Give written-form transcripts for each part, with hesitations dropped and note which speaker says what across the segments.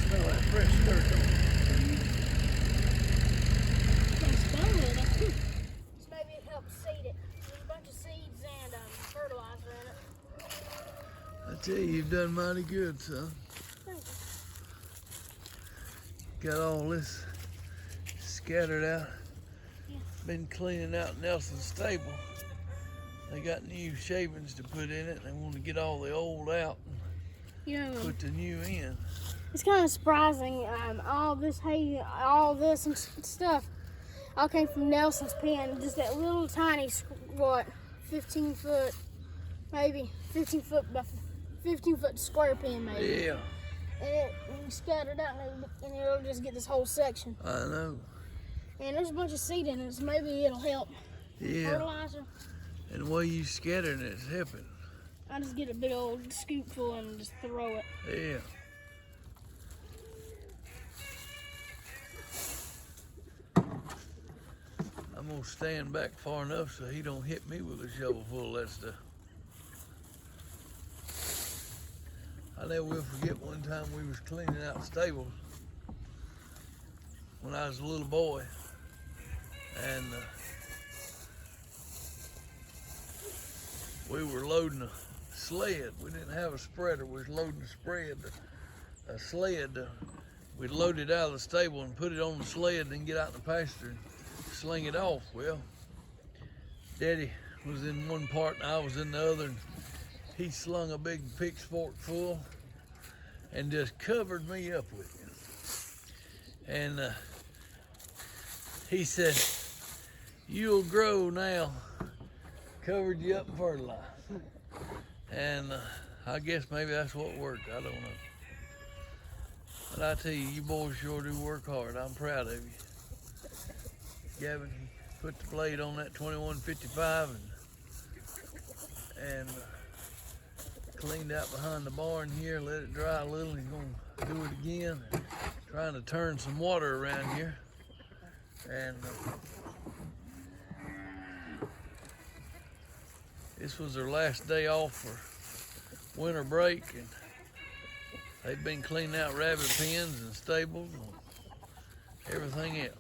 Speaker 1: Smell that fresh dirt, don't it?
Speaker 2: Maybe it helps seed it. There's a bunch of seeds and fertilizer in it.
Speaker 1: I tell you, you've done mighty good, son.
Speaker 2: Thank
Speaker 1: you. Got all this scattered out.
Speaker 2: Yeah.
Speaker 1: Been cleaning out Nelson's stable. They got new shavings to put in it. They want to get all the old out and put the new in.
Speaker 2: It's kind of surprising. All this hay, all this and stuff, all came from Nelson's pen. Just that little tiny, 15 foot, maybe 15 foot by 15 foot square pen, maybe.
Speaker 1: Yeah.
Speaker 2: And we scattered out, and it'll just get this whole section.
Speaker 1: I know.
Speaker 2: And there's a bunch of seed in it, so maybe it'll help.
Speaker 1: Yeah.
Speaker 2: Fertilizer.
Speaker 1: And the way you scattering it's helping.
Speaker 2: I just get a big old scoopful and just throw it.
Speaker 1: Yeah. I'm gonna stand back far enough so he don't hit me with a shovel full of that stuff. I never will forget one time we was cleaning out stables when I was a little boy, and we were loading a sled. We didn't have a spreader. We was loading a sled. We'd load it out of the stable and put it on the sled and then get out in the pasture and sling it off. Well, Daddy was in one part and I was in the other, and he slung a big pitchfork full and just covered me up with it. And he said, "You'll grow now." Covered you up in fertilizer. And I guess maybe that's what worked. I don't know. But I tell you, you boys sure do work hard. I'm proud of you. Gavin, he put the blade on that 2155 and cleaned out behind the barn here, let it dry a little. He's gonna do it again. Trying to turn some water around here. And this was their last day off for winter break, and they've been cleaning out rabbit pens and stables and everything else.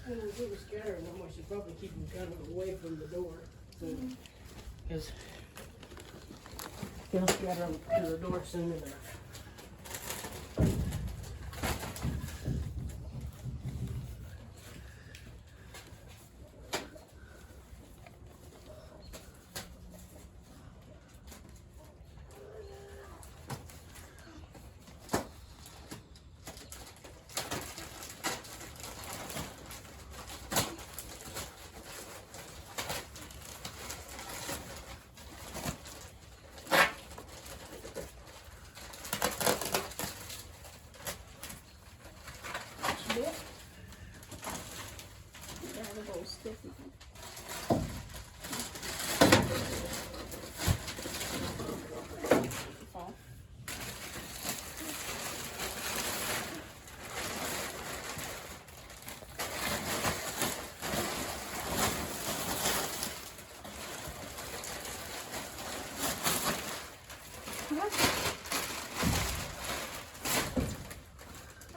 Speaker 3: When we do the scattering, I should probably keep them kind of away from the door, because they'll scatter them to the door soon enough.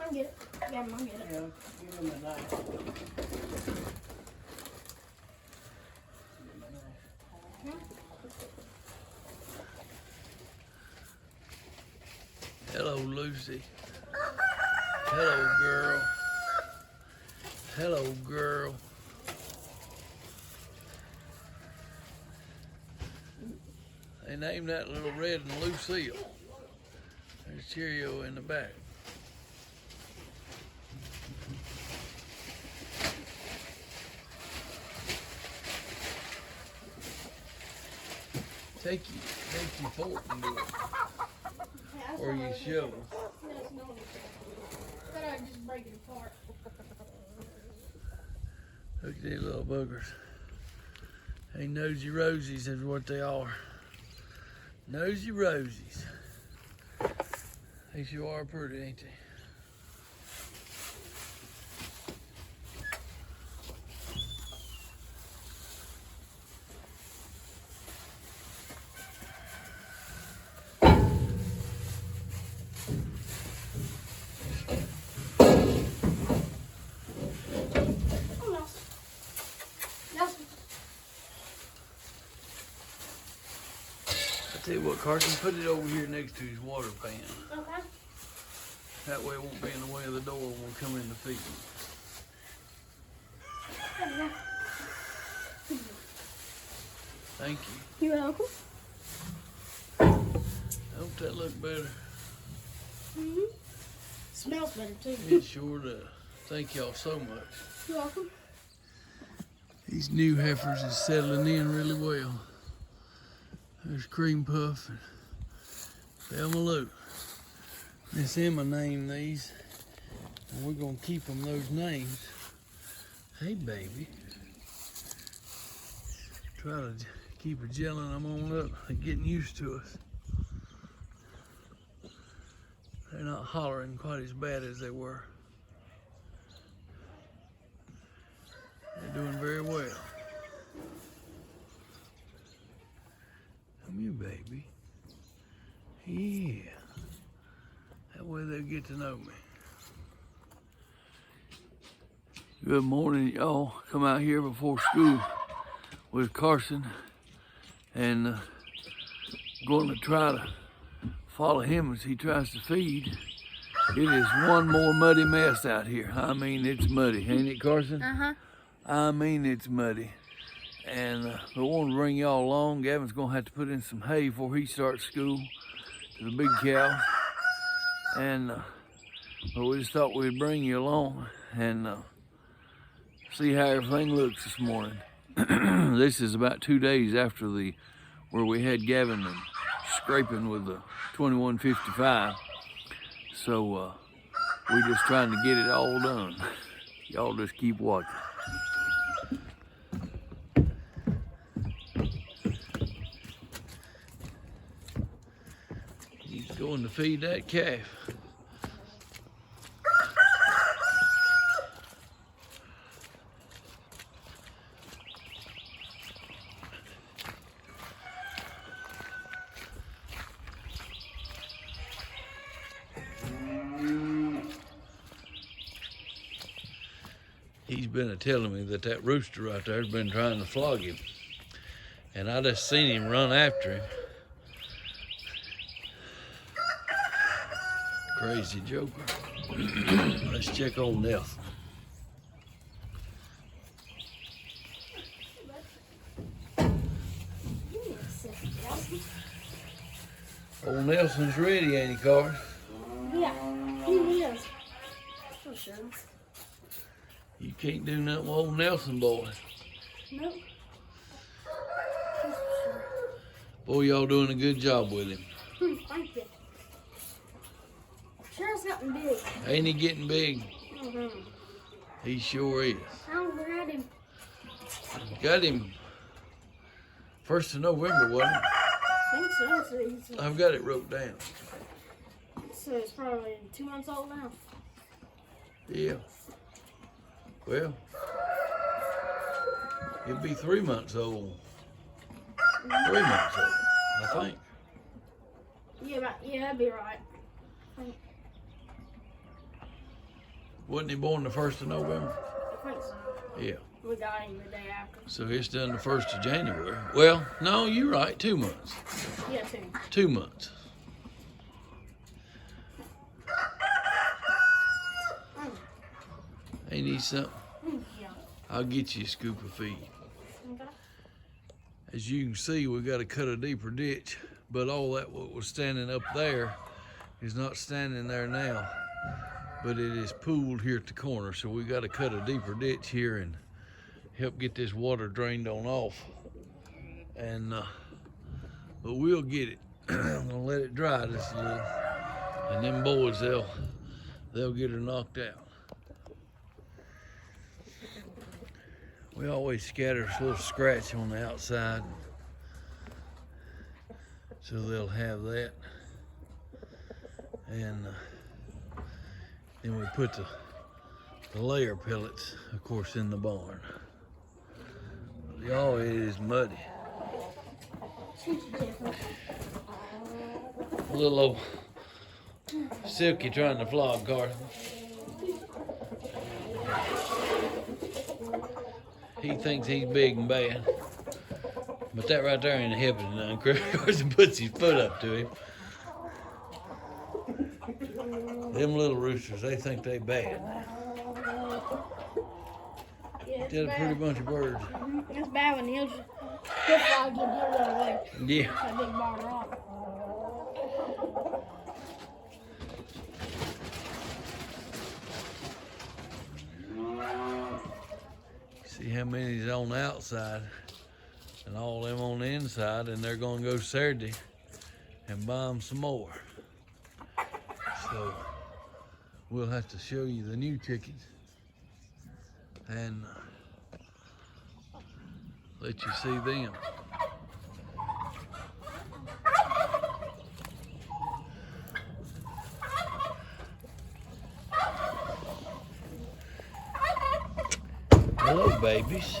Speaker 2: I'll get it. Yeah, I'll get it.
Speaker 3: Yeah, give him a knife.
Speaker 1: Hello, Lucy. Hello, girl. Hello, girl. They named that little red and Lucille. There's Cheerio in the back. Take your fork and do it. Or you shovel.
Speaker 2: Thought I'd just break it apart.
Speaker 1: Look at these little boogers. Hey, nosy rosies is what they are. Nosy rosies. They sure are pretty, ain't they? Tell you what, Carson, put it over here next to his water pan.
Speaker 2: Okay.
Speaker 1: That way it won't be in the way of the door when we come in to feed him. Thank you.
Speaker 2: You're welcome.
Speaker 1: Don't that look better?
Speaker 2: Mm-hmm. Smells better too.
Speaker 1: It sure does. Thank y'all so much.
Speaker 2: You're welcome.
Speaker 1: These new heifers is settling in really well. There's Cream Puff and Thelma Lou. Miss Emma named these, and we're gonna keep them those names. Hey, baby. Try to keep her gelling them on up and getting used to us. They're not hollering quite as bad as they were. They're doing very well. Come here, baby. Yeah. That way they'll get to know me. Good morning, y'all. Come out here before school with Carson and going to try to follow him as he tries to feed. It is one more muddy mess out here. I mean, it's muddy, ain't it, Carson?
Speaker 2: Uh-huh.
Speaker 1: I mean, it's muddy. And I want to bring y'all along. Gavin's gonna have to put in some hay before he starts school to the big cows. And but we just thought we'd bring you along and see how everything looks this morning. This is about 2 days after where we had Gavin and scraping with the 2155. So we're just trying to get it all done. Y'all just keep watching. He's going to feed that calf. He's been telling me that rooster right there has been trying to flog him. And I just seen him run after him. Crazy joker. Let's check on Nelson. Old Nelson's ready, ain't he, Carl?
Speaker 2: Yeah, he is. For sure.
Speaker 1: You can't do nothing with old Nelson, boy.
Speaker 2: Nope.
Speaker 1: Boy, y'all doing a good job with him.
Speaker 2: Thank you. Sure it's gotten big.
Speaker 1: Ain't he getting big?
Speaker 2: Mm-hmm.
Speaker 1: He sure is.
Speaker 2: How got him?
Speaker 1: Got him 1st of November, wasn't it?
Speaker 2: I think so.
Speaker 1: I've got it wrote down.
Speaker 2: So it's probably 2 months old now.
Speaker 1: Yeah. Well, it'd be 3 months old. 3 months old, I think.
Speaker 2: Yeah, that'd be right.
Speaker 1: Wasn't he born the 1st of November?
Speaker 2: I think so.
Speaker 1: Yeah.
Speaker 2: We got him the day after.
Speaker 1: So it's done the 1st of January. Well, no, you're right. 2 months.
Speaker 2: Yeah, 2.
Speaker 1: 2 months. Ain't he something?
Speaker 2: Yeah.
Speaker 1: I'll get you a scoop of feed.
Speaker 2: Okay.
Speaker 1: As you can see, we got to cut a deeper ditch, but all that what was standing up there is not standing there now, but it is pooled here at the corner. So we got to cut a deeper ditch here and help get this water drained on off. And but we'll get it. I'm gonna let it dry just a little, and them boys they'll get her knocked out. We always scatter a little scratch on the outside, so they'll have that. And then we put the layer pellets, of course, in the barn. Y'all, it is muddy. A little old Silky trying to flog Carson. He thinks he's big and bad. But that right there ain't helping none. Carson puts his foot up to him. Them little roosters, they think they bad.
Speaker 2: Yeah, it's
Speaker 1: Got a
Speaker 2: bad.
Speaker 1: pretty bunch of birds.
Speaker 2: It's bad when he'll fly get he'll run away.
Speaker 1: Yeah.
Speaker 2: That big bar rock.
Speaker 1: See how many's on the outside and all them on the inside, and they're gonna go Saturday and buy them some more. So we'll have to show you the new chickens and let you see them. Hello, babies.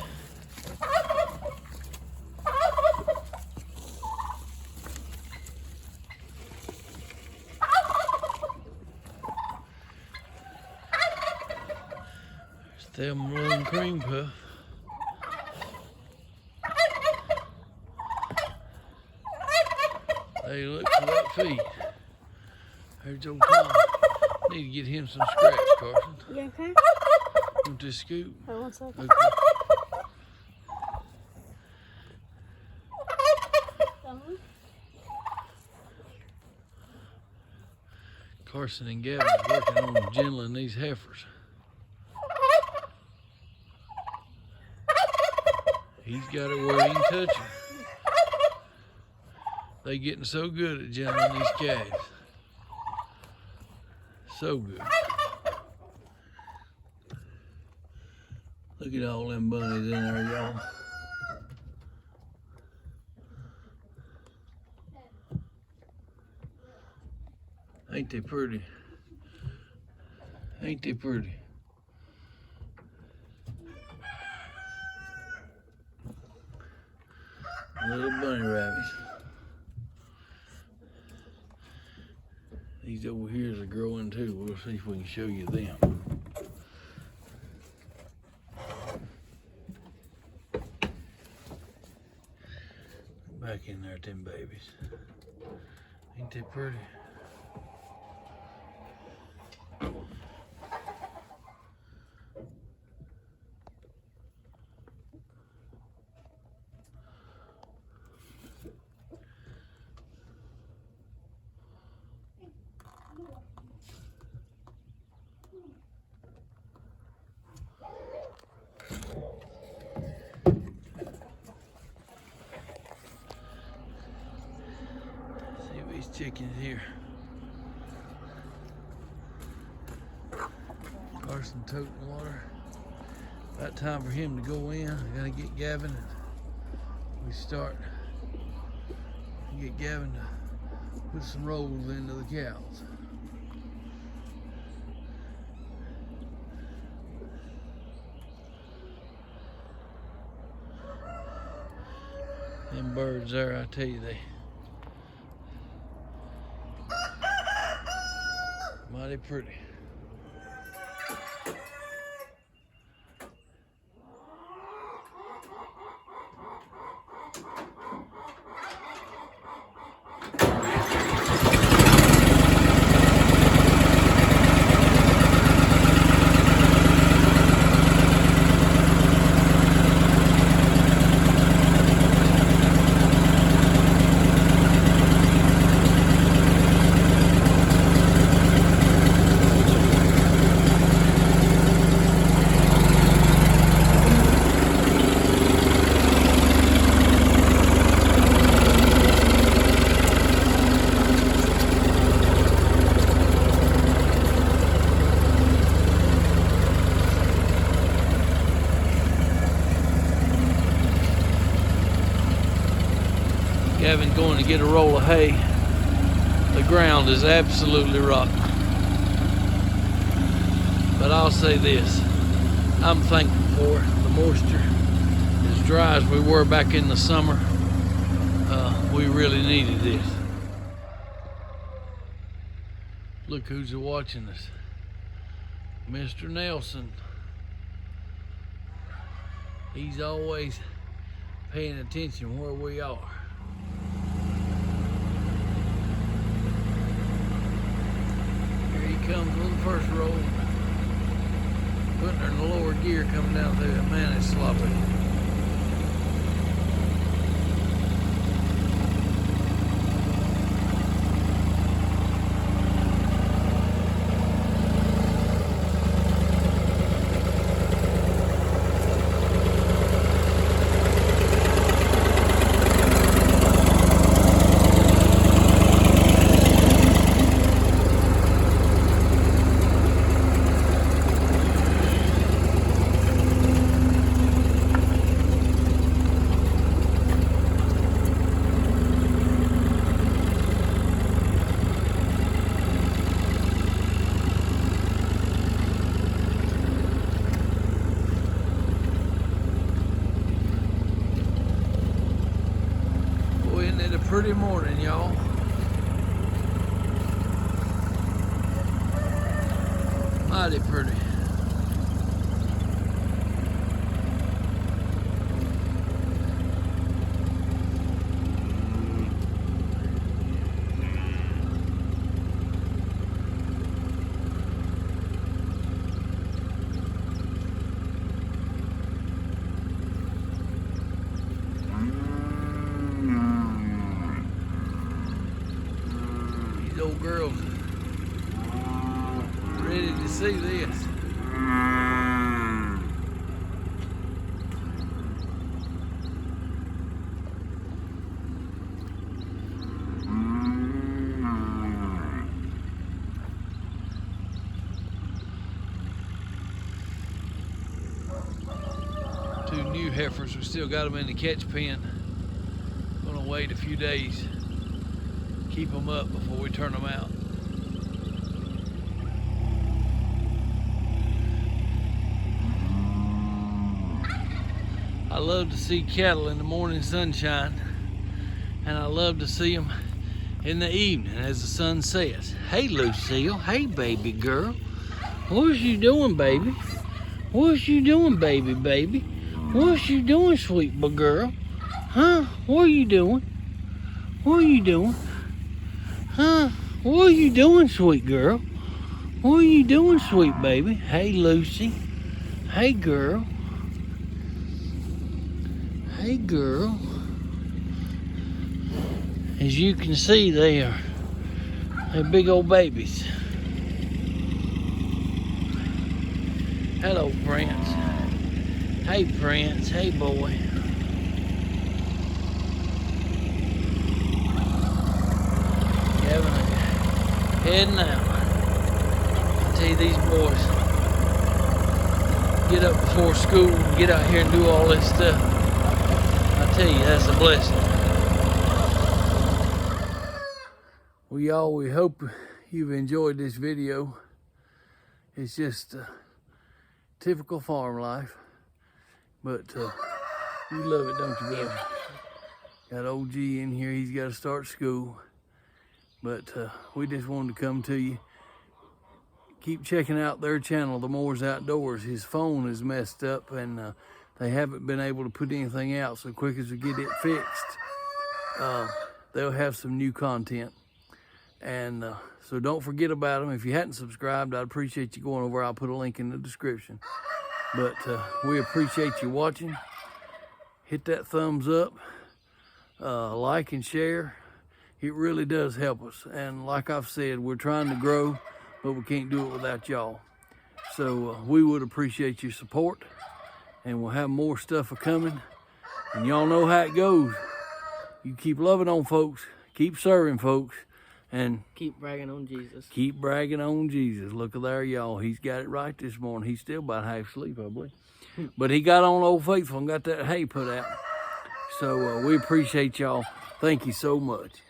Speaker 1: There's them little cream puff. Hey, look for that feet. There's old Tom. Need to get him some scratch, Carson.
Speaker 2: You okay?
Speaker 1: Want this scoop?
Speaker 2: Hold 1 second.
Speaker 1: Okay. Carson and Gavin's working on gentling these heifers. He's got it where he can touch them. They getting so good at gentling these calves. So good. Look at all them bunnies in there, y'all. Ain't they pretty? Ain't they pretty? Little bunny rabbits. These over here are growing too. We'll see if we can show you them. Back in there, them babies. Ain't they pretty? These chickens here. Carson toting water. About time for him to go in. I gotta get Gavin and we start. Get Gavin to put some rolls into the cows. Them birds there, I tell you, they mighty pretty. Gavin going to get a roll of hay. The ground is absolutely rotten. But I'll say this, I'm thankful for the moisture. As dry as we were back in the summer, we really needed this. Look who's watching us. Mr. Nelson. He's always paying attention where we are. Here he comes on the first roll. Putting her in the lower gear coming down through it. Man, it's sloppy. Pretty morning, y'all. Mighty pretty. Old girls ready to see this. Two new heifers, we still got them in the catch pen. Gonna wait a few days. Keep them up before we turn them out. I love to see cattle in the morning sunshine, and I love to see them in the evening as the sun sets. Hey Lucille, hey baby girl. What's you doing, baby? What's you doing, baby? What's you doing, sweet girl? Huh? What are you doing? What are you doing? Huh? What are you doing, sweet girl? What are you doing, sweet baby? Hey, Lucy. Hey, girl. Hey, girl. As you can see, they're big old babies. Hello, Prince. Hey, Prince. Hey, boy. Heading out. I tell you, these boys get up before school and get out here and do all this stuff. I tell you, that's a blessing. Well, y'all, we hope you've enjoyed this video. It's just typical farm life, but you love it, don't you, baby? Got OG in here. He's got to start school. But we just wanted to come to you. Keep checking out their channel, The Moors Outdoors. His phone is messed up and they haven't been able to put anything out. So quick as we get it fixed, they'll have some new content. And so don't forget about them. If you hadn't subscribed, I'd appreciate you going over. I'll put a link in the description. But we appreciate you watching. Hit that thumbs up, like and share. It really does help us. And like I've said, we're trying to grow, but we can't do it without y'all. So we would appreciate your support, and we'll have more stuff coming. And y'all know how it goes. You keep loving on folks, keep serving folks, and
Speaker 3: keep bragging on Jesus.
Speaker 1: Keep bragging on Jesus. Look at there, y'all. He's got it right this morning. He's still about half asleep, I believe. But he got on Old Faithful and got that hay put out. So we appreciate y'all. Thank you so much.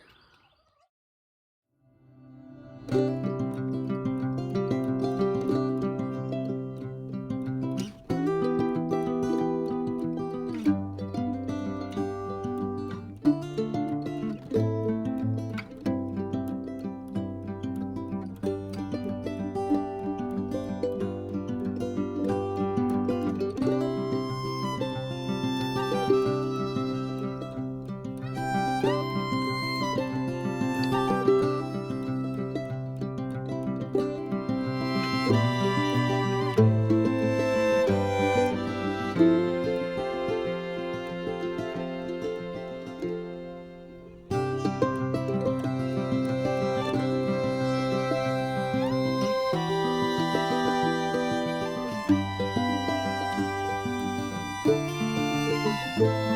Speaker 2: Bye.